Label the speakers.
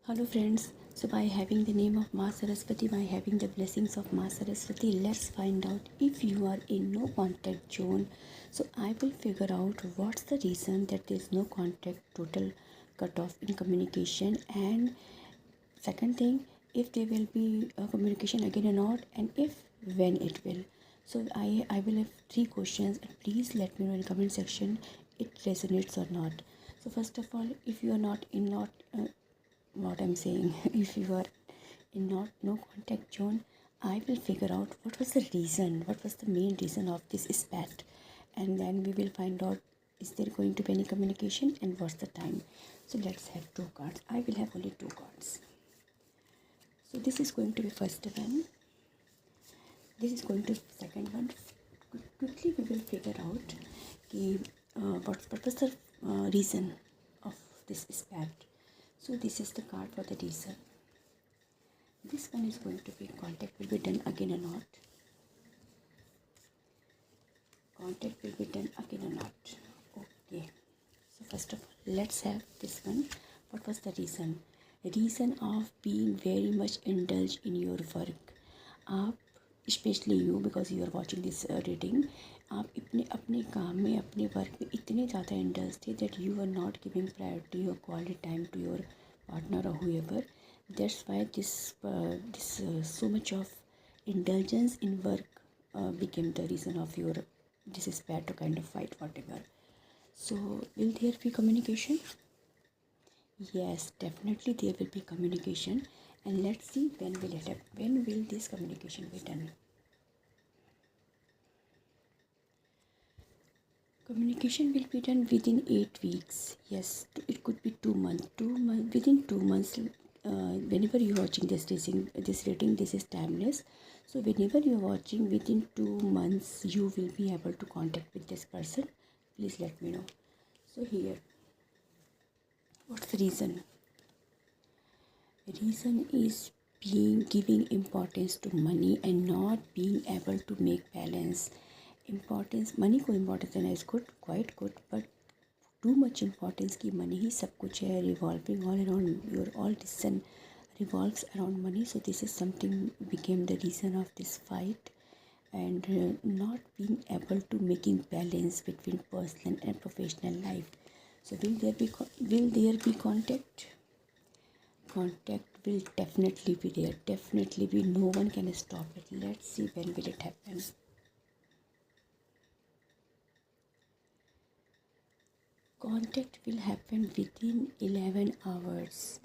Speaker 1: Hello friends, so by having the name of Ma Saraswati, by having the blessings of Ma Saraswati, let's find out if you are in no contact zone. So I will figure out what's the reason that there is no contact, total cut off in communication, and second thing, if there will be a communication again or not, and if when it will. So I will have three questions, and please let me know in comment section it resonates or not. So first of all, if you are not what I'm saying, if you are in not no contact zone, I will figure out what was the reason, what was the main reason of this spat, and then we will find out is there going to be any communication and what's the time. So let's have two cards. I will have only two cards. So this is going to be first one. This is going to be second one. Quickly we will figure out what was the reason of this spat. So this is the card for the reason. This one is going to be contact will be done again or not. Contact will be done again or not. Okay. So first of all, let's have this one. What was the reason? Reason of being very much indulged in your work. आप specially you because you are watching this reading, आप अपने अपने काम में अपने work में इतने ज़्यादा इंडल्ज थे that you are not giving priority और quality time to your partner or whoever. That's why this so much of indulgence in work became the reason of your despair to kind of fight whatever. So will there be communication? Yes, definitely there will be communication, and let's see when will it happen. When will this communication be done? Communication will be done within 8 weeks. Yes, it could be 2 months. 2 months, within 2 months. Whenever you're watching this reading, this is timeless. So whenever you're watching, within 2 months, you will be able to contact with this person. Please let me know. So here, what's the reason? Reason is being giving importance to money and not being able to make balance. Importance, money को importance देना is good, quite good, but too much importance की money ही सब कुछ है, revolving all around your all decision revolves around money. So this is something became the reason of this fight, and not being able to making balance between personal and professional life. So will there be contact? Contact will definitely be there. Definitely be. No one can stop it. Let's see when will it happen. Contact will happen within 11 hours.